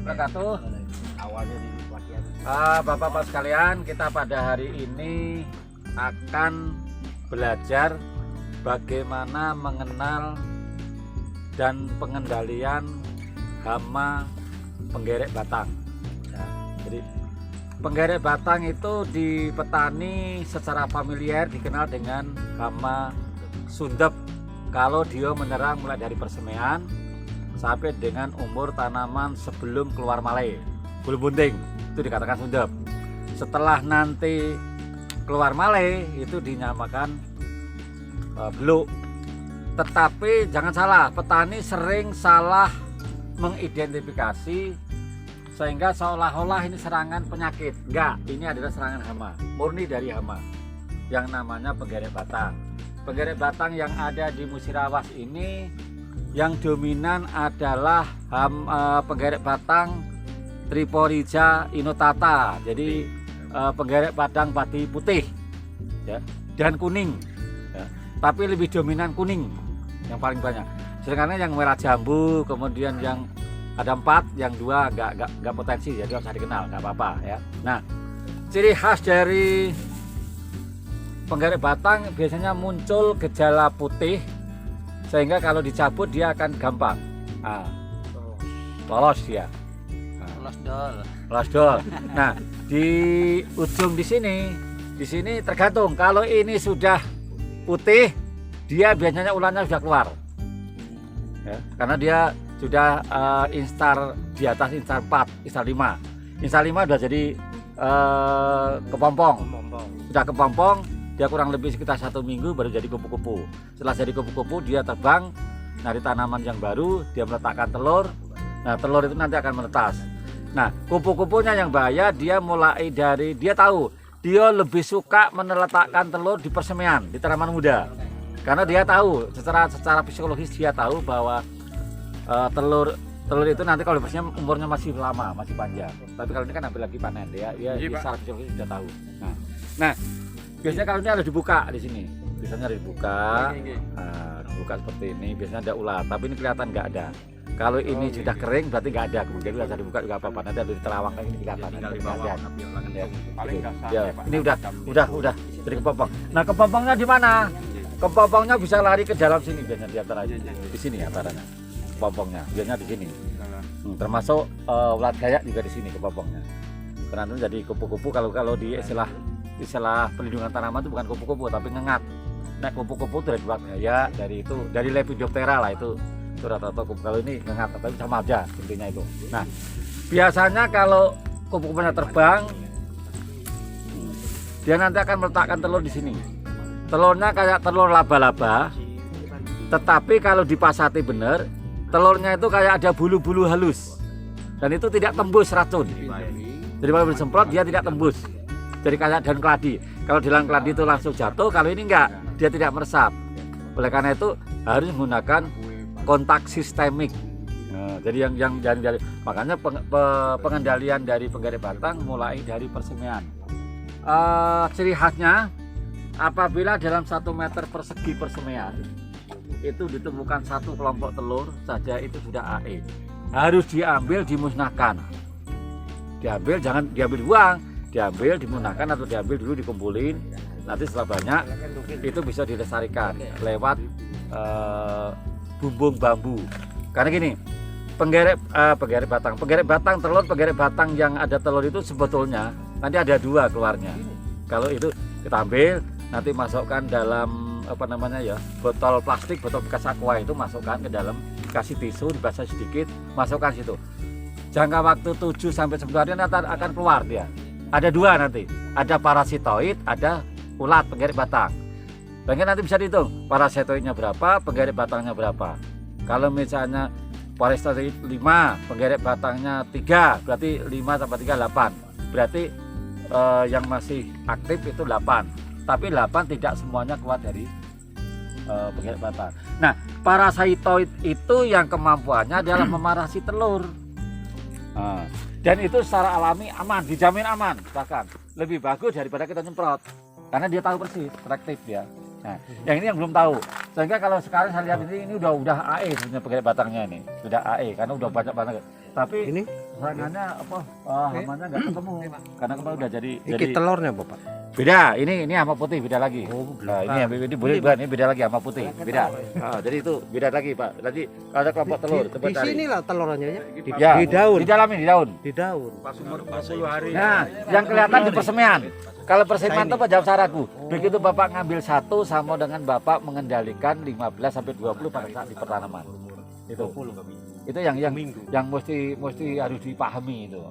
wabarakatuh. Awalnya di pelatihan. Bapak-bapak sekalian, kita pada hari ini akan belajar bagaimana mengenal dan pengendalian hama penggerek batang. Nah, jadi penggerek batang itu di petani secara familiar dikenal dengan hama sundep kalau dia menyerang mulai dari persemaian sampai dengan umur tanaman sebelum keluar malai, belum bunting, itu dikatakan sundep. Setelah nanti keluar malai itu dinamakan beluk. Tetapi jangan salah, petani sering salah mengidentifikasi sehingga seolah-olah ini serangan penyakit. Enggak, ini adalah serangan hama, murni dari hama yang namanya penggerek batang. Penggerek batang yang ada di Musirawas ini yang dominan adalah penggerek batang Triporija inotata. Jadi penggerek batang padi putih ya, dan kuning ya. Tapi lebih dominan kuning yang paling banyak. Sedangkan yang merah jambu, kemudian yang ada 4, yang 2 nggak potensi, jadi harus dikenal, nggak apa-apa ya. Nah, ciri khas dari penggerek batang biasanya muncul gejala putih, sehingga kalau dicabut dia akan gampang lolos dia. Lolos dol. Nah, di ujung di sini tergantung. Kalau ini sudah putih, dia biasanya ularnya sudah keluar. Ya, karena dia sudah instar di atas instar 4, instar 5. Instar 5 sudah jadi kepompong. Sudah kepompong, dia kurang lebih sekitar 1 minggu baru jadi kupu-kupu. Setelah jadi kupu-kupu dia terbang dari tanaman yang baru, dia meletakkan telur. Nah, telur itu nanti akan menetas. Nah, kupu-kupunya yang bahaya, dia mulai dari, dia tahu dia lebih suka meletakkan telur di persemaian, di tanaman muda. Karena dia tahu secara psikologis, dia tahu bahwa telur itu nanti kalau persemaian umurnya masih lama, masih panjang. Tapi kalau ini kan hampir lagi panen, dia secara psikologis sudah tahu. Nah, biasanya kalau ini ada dibuka di sini, biasanya ada dibuka, dibuka seperti ini. Biasanya ada ular, tapi ini kelihatan nggak ada. Kalau ini sudah kering berarti nggak ada. Kemudian bisa dibuka juga apa-apa. Nanti ada diterawang lagi ini kelihatan. Ya, ini udah dari kepompong. Nah, kepompongnya di mana? Kepompongnya bisa lari ke dalam sini biasanya di antara di sini antaranya. Kepompongnya biasanya di sini. Termasuk ulat gayak juga di sini kepompongnya. Karena itu jadi kupu-kupu. Kalau di istilah pelindungan tanaman itu bukan kupu-kupu tapi ngengat. Nah, kupu-kupu dari ulat gayak, dari Lepidoptera lah itu rata-rata kupu. Kalau ini ngengat, tapi sama aja intinya itu. Nah, biasanya kalau kupu-kupunya terbang, dia nanti akan meletakkan telur di sini. Telurnya kayak telur laba-laba, tetapi kalau dipasati benar, telurnya itu kayak ada bulu-bulu halus, dan itu tidak tembus racun. Jadi kalau disemprot dia tidak tembus. Jadi kayak daun keladi. Kalau daun keladi itu langsung jatuh, kalau ini enggak, dia tidak meresap. Oleh karena itu harus menggunakan kontak sistemik. Nah, jadi yang makanya pengendalian dari penggerek batang mulai dari persemaian. Ciri khasnya apabila dalam 1 meter persegi persemaian itu ditemukan 1 kelompok telur saja, itu sudah AE. Harus diambil, dimusnahkan. Diambil, jangan diambil buang, diambil, dimusnahkan atau diambil dulu dikumpulin. Nanti setelah banyak itu bisa dilestarikan lewat bumbung bambu. Karena gini, penggerek batang telur, penggerek batang yang ada telur itu sebetulnya nanti ada 2 keluarnya. Kalau itu kita ambil, nanti masukkan dalam botol plastik, botol bekas aqua itu masukkan ke dalam, kasih tisu, dibasah sedikit, masukkan situ. Jangka waktu 7 sampai 10 hari nanti akan keluar dia. Ada 2 nanti, ada parasitoid, ada ulat penggerek batang. Pengen nanti bisa dihitung parasitoidnya berapa, penggerek batangnya berapa. Kalau misalnya parasitoid 5, penggerek batangnya 3, berarti 5 sampai 3 8. Berarti yang masih aktif itu 8. Tapi 8 tidak semuanya kuat dari penggerek batang. Nah, parasitoid itu yang kemampuannya adalah memarasi telur. Dan itu secara alami aman, dijamin aman, bahkan lebih bagus daripada kita nyemprot. Karena dia tahu persis, reaktif dia. Nah, yang ini yang belum tahu. Sehingga kalau sekarang saya lihat ini udah AE sebenarnya penggerek batangnya ini. Sudah AE karena udah banyak banget. Tapi ini serangannya apa? Hamanya nggak ketemu. Karena kemarin udah jadi telurnya Bapak. beda. Ini sama putih beda lagi. Oh, Nah, ini boleh bukan, ini beda lagi sama putih, beda. Jadi itu beda lagi, Pak. Nanti ada kelompok telur, coba Di cari. sini lah telurnya ya. Ya, Di daun. Di dalam ini, di daun. Di daun. Pas umur 40 hari. Nah, yang kelihatan di persemian. Kalau persemian itu Pak jawab syaratku. Begitu Bapak ngambil satu sama dengan Bapak mengendalikan 15 sampai 20 pada saat di pertanaman. Itu yang mesti harus dipahami itu.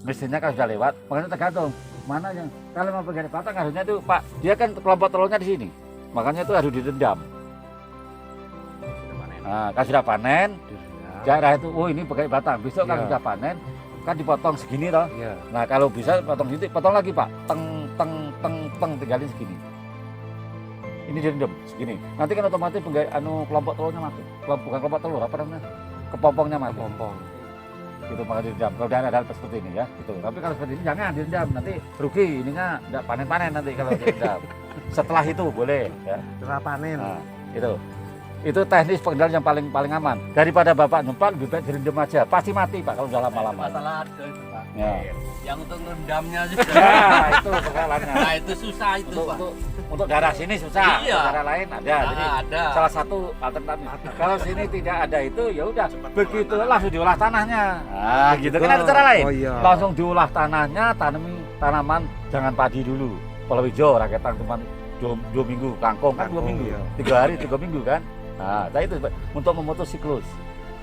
Mestinya kalau sudah lewat, makanya tergantung mana yang kalau mau pegang batang harusnya itu Pak, dia kan kelompok telurnya di sini. Makanya itu harus direndam. Nah, kalau sudah panen, daerah itu, oh ini pegang batang. Besok kalau sudah panen, kan dipotong segini toh. Iya. Nah kalau bisa potong gitu, potong lagi Pak, teng tinggalin segini. Ini direndam segini. Nanti kan otomatis kelompok telurnya mati. Bukan kelompok telur, apa namanya? Kepompongnya mati. Kepompong. Itu makanya direndam. Kalau daerah seperti ini ya, gitu. Tapi kalau seperti ini jangan direndam, nanti rugi. Ininya tidak panen-panen nanti kalau direndam. Setelah itu boleh ya. Setelah panen. Nah, itu teknis pengendalian yang paling aman. Daripada Bapak nyempat lebih baik direndam aja. Pasti mati Pak kalau udah lama-lama. Masalah ada itu Pak. Ya. Yang untuk rendamnya juga. Nah, itu persoalannya. Nah itu susah itu Pak. Untuk daerah sini susah, Iya. untuk daerah lain ada. Jadi ada. salah satu alternatif. Kalau sini tidak ada itu ya udah begitu langsung diolah tanahnya. Nah, gitu kan ada cara lain. Oh, iya. Langsung diolah tanahnya, tanami tanaman jangan padi dulu. Kalau hijau raketan cuma 2 minggu, kangkung kan 2 minggu. Iya. 3 hari, 3 minggu kan. Nah, itu untuk memutus siklus.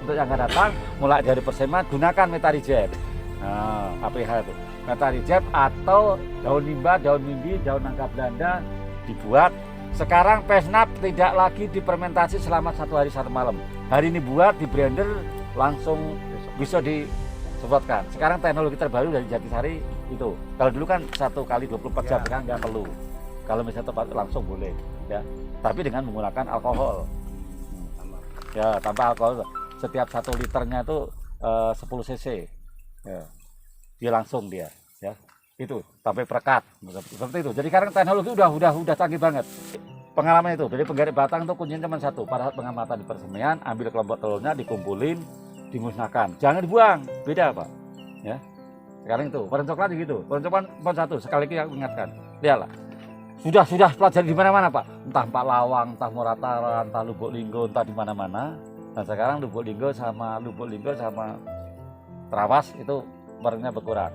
Untuk yang akan datang mulai dari persemian gunakan Metarijeb. Nah, APH itu. Metarijeb atau daun limba, daun mimbi, daun nangka Belanda dibuat. Sekarang Pesnap tidak lagi difermentasi selama 1 hari 1 malam. Hari ini buat di blender langsung bisa disemprotkan. Sekarang teknologi terbaru dari Jatisari itu. Kalau dulu kan 1 kali 24 jam, sekarang nggak perlu. Kalau misalnya tepat langsung boleh, ya. Tapi dengan menggunakan alkohol. Ya, tanpa alkohol. Setiap 1 liternya itu 10 cc. Ya. Dia langsung ya. Itu sampai perekat seperti itu. Jadi sekarang teknologi udah canggih banget. Pengalaman itu dari penggarip batang itu kuncinya cuma satu. Pada saat pengamatan di persemian, ambil kelompok telurnya, dikumpulin, dimusnahkan. Jangan dibuang, beda Pak. Ya. Sekarang itu pohon coklat gitu. Pohon coklat pohon satu. Sekali lagi aku ingatkan. Lihatlah. Sudah pelajari di mana-mana Pak. Entah Pak Lawang, entah Muratara, entah Lubuk Linggo, entah di mana-mana. Nah sekarang Lubuk Linggo sama Trawas itu barangnya berkurang.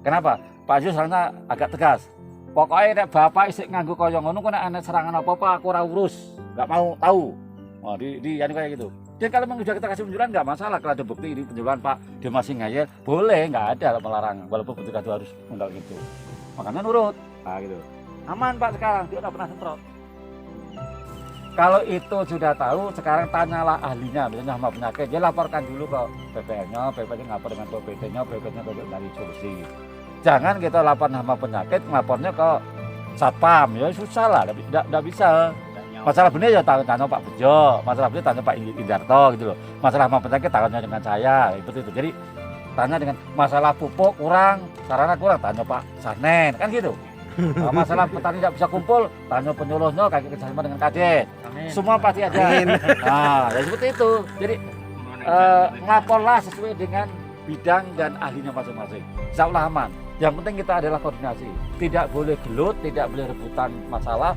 Kenapa? Pak Yus sekarang agak tegas. Pokoknya nek bapak isik nganggo kaya ngono kok nek ana serangan apa-apa aku ora urus. Enggak mau tahu. Wah, di kayak gitu. Dan kalau memang sudah kita kasih penjelasan enggak masalah kalau ada bukti ini penjelasan Pak dia masih ngayal, boleh enggak ada melarang walaupun petugas itu harus menggal gitu. Makanya nurut. Nah gitu. Aman Pak sekarang, dia udah pernah semprot. Kalau itu sudah tahu, sekarang tanyalah ahlinya, misalnya hama penyakit, dia laporkan dulu ke PPN-nya, PPN-nya ngapor dengan PPT-nya, PPT-nya dari solusi. Jangan kita lapor hama penyakit, ngelapornya ke Satpam, ya susah lah, tidak bisa. Masalah benih ya tanya Pak Bejo, masalah benih tanya Pak Indarto gitu loh. Masalah hama penyakit tanya dengan saya, seperti itu. Jadi tanya dengan masalah pupuk kurang, sarana kurang, tanya Pak Sanen, kan gitu. Masalah petani tidak bisa kumpul, tanya penyuluhnya, kaki kerjasama dengan Kadin. Semua pasti ada. Nah, ya seperti itu. Jadi ngelaporlah sesuai dengan bidang dan ahlinya masing-masing. Insya Allah aman. Yang penting kita adalah koordinasi. Tidak boleh gelut, tidak boleh rebutan masalah.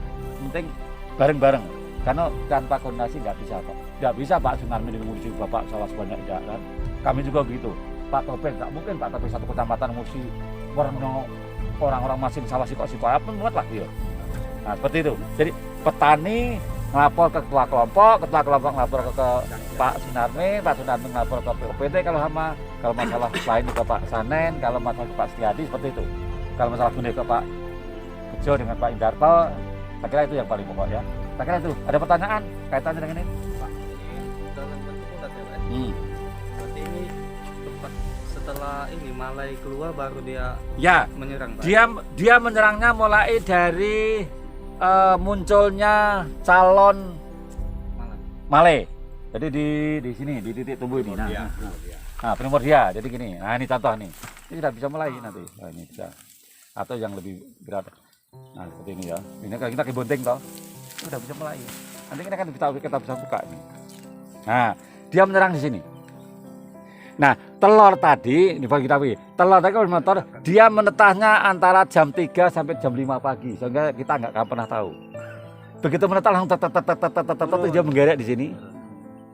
Penting bareng-bareng. Karena tanpa koordinasi nggak bisa Pak. Nggak bisa Pak Sunarmi mengurusi Bapak sawah sebanyak tidak kan. Kami juga begitu. Pak Topeng nggak mungkin Pak Topeng satu kecamatan ngurusi orang-orang masing sawah siko-siko apa muat lah dia. Nah seperti itu. Jadi petani ngelapor ke ketua kelompok ngelapor ke Pak Sunarmi ngelapor ke POPT kalau hama, kalau masalah lain ke Pak Sanen, kalau masalah ke Pak Setiadi seperti itu. Kalau masalah benih ke Pak Bejo dengan Pak Indarto, saya kira itu yang paling pokok ya. Saya kira itu. Ada pertanyaan kaitannya dengan ini? Pak, ini dalam bentuk ulat ya Pak? Berarti ini setelah ini malai keluar baru dia menyerang Pak? Dia menyerangnya mulai dari munculnya calon malai. Jadi di sini di titik tumbuh ini. Nah, primordia. Jadi gini. Nah, ini contoh nih. Ini sudah bisa mulai nanti. Nah, ini bisa. Atau yang lebih berat. Nah, seperti ini ya. Ini kalau kita kebonting toh. Ini sudah bisa mulai. Nanti kita kan kita bisa buka ini. Nah, dia menyerang di sini. Nah, telur tadi, ini bagi kita telur tadi kalau motor, dia menetahnya antara jam 3 sampai jam 5 pagi, sehingga kita nggak akan pernah tahu. Begitu menetas langsung dia menggerek di sini,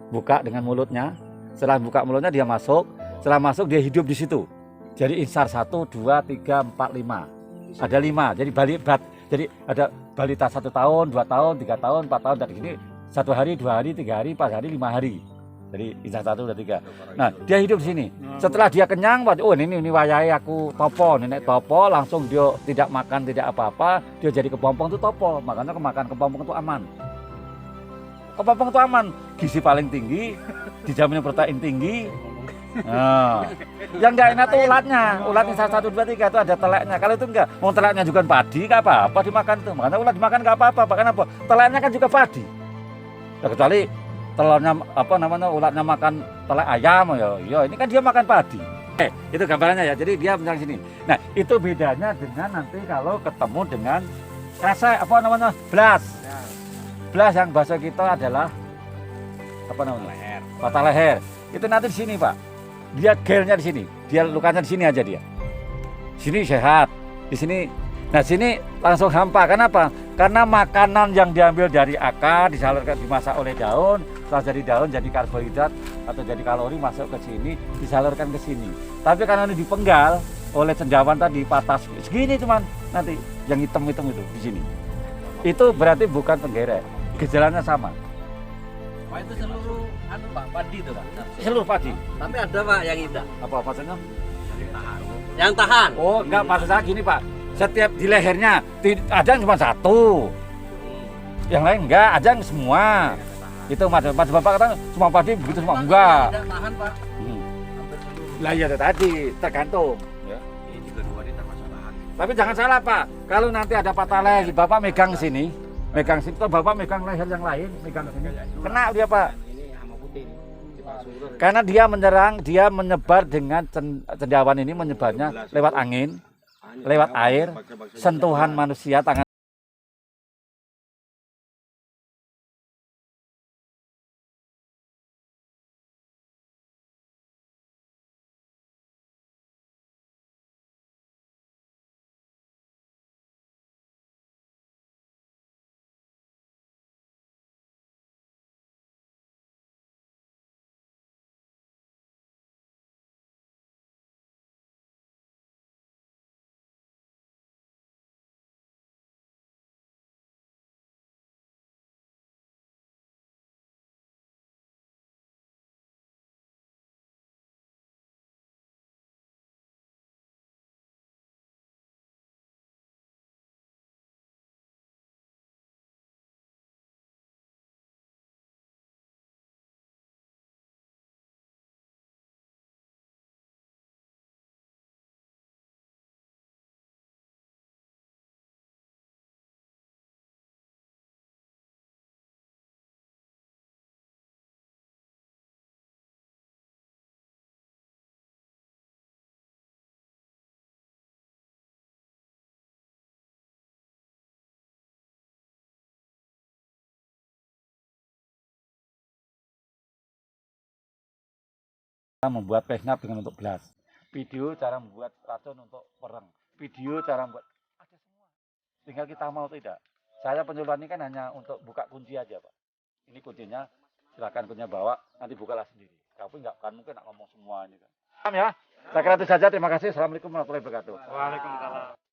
buka dengan mulutnya. Setelah buka mulutnya dia masuk, setelah masuk dia hidup di situ. Jadi insar 1, 2, 3, 4, 5. Ada 5. Jadi ada balita 1 tahun, 2 tahun, 3 tahun, 4 tahun dari sini 1 hari, 2 hari, 3 hari, 4 hari, 5 hari. Jadi insar 1, 2, 3. Nah, dia hidup di sini. Setelah dia kenyang, oh ini wayahe aku topo, nenek topo, langsung dia tidak makan, tidak apa-apa, dia jadi kepompong itu topo. Makanya kemakan kepompong itu aman. Kepompong itu aman, gizi paling tinggi, dijamin protein tinggi. Nah, yang enggak enak tuh ulatnya 1, 2, 3 itu ada teleknya. Kalau itu enggak, mau teleknya juga padi, enggak apa-apa dimakan tuh. Makanya ulat dimakan enggak apa-apa, bahkan apa? Teleknya kan juga padi. Ya, kecuali telurnya ulatnya makan telek ayam ya ini kan dia makan padi. Itu gambarannya ya. Jadi dia menyerang sini. Nah, itu bedanya dengan nanti kalau ketemu dengan blas. Blas yang bahasa kita adalah leher. Patah leher. Itu nanti di sini, Pak. Dia gelnya di sini. Dia lukanya di sini aja dia. Sini sehat. Di sini. Nah, sini langsung hampa. Kenapa? Karena makanan yang diambil dari akar disalurkan, dimasak oleh daun, setelah jadi daun jadi karbohidrat atau jadi kalori masuk ke sini, disalurkan ke sini. Tapi karena ini dipenggal oleh cendawan tadi patah segini cuman nanti yang hitam-hitam itu di sini. Itu berarti bukan penggerek. Gejalanya sama. Pak itu seluruh Pak padi itu Pak. Seluruh padi. Tapi ada Pak yang tidak. Apa maksudnya? Yang tahan. Oh, enggak, maksud saya gini, Pak. Setiap di lehernya ada yang cuma 1. Yang lain enggak, ada yang semua. Itu Mas Bapak kata semua padi begitu semua enggak. Tidak tahan Pak. Lah ya tadi tergantung. Ya. Ini juga 2 ini termasuk tahan. Tapi jangan salah, Pak. Kalau nanti ada patah leher, Bapak megang sini, kalau Bapak megang leher yang lain, megang sini, kena dia, Pak. Ini hama putih. Karena dia menyerang, dia menyebar dengan cendawan ini menyebarnya lewat angin, lewat air, sentuhan manusia, tangan. Membuat pesnap dengan untuk belas, video cara membuat racun untuk pereng, video cara membuat ada semua. Tinggal kita mau tidak. Saya penyuluhan ini kan hanya untuk buka kunci aja, Pak. Ini kuncinya, silakan punya bawa, nanti bukalah sendiri. Tapi nggak kan mungkin nak ngomong semua ini kan. Paham ya? Saya kira itu saja. Terima kasih. Assalamualaikum warahmatullahi wabarakatuh. Waalaikumsalam.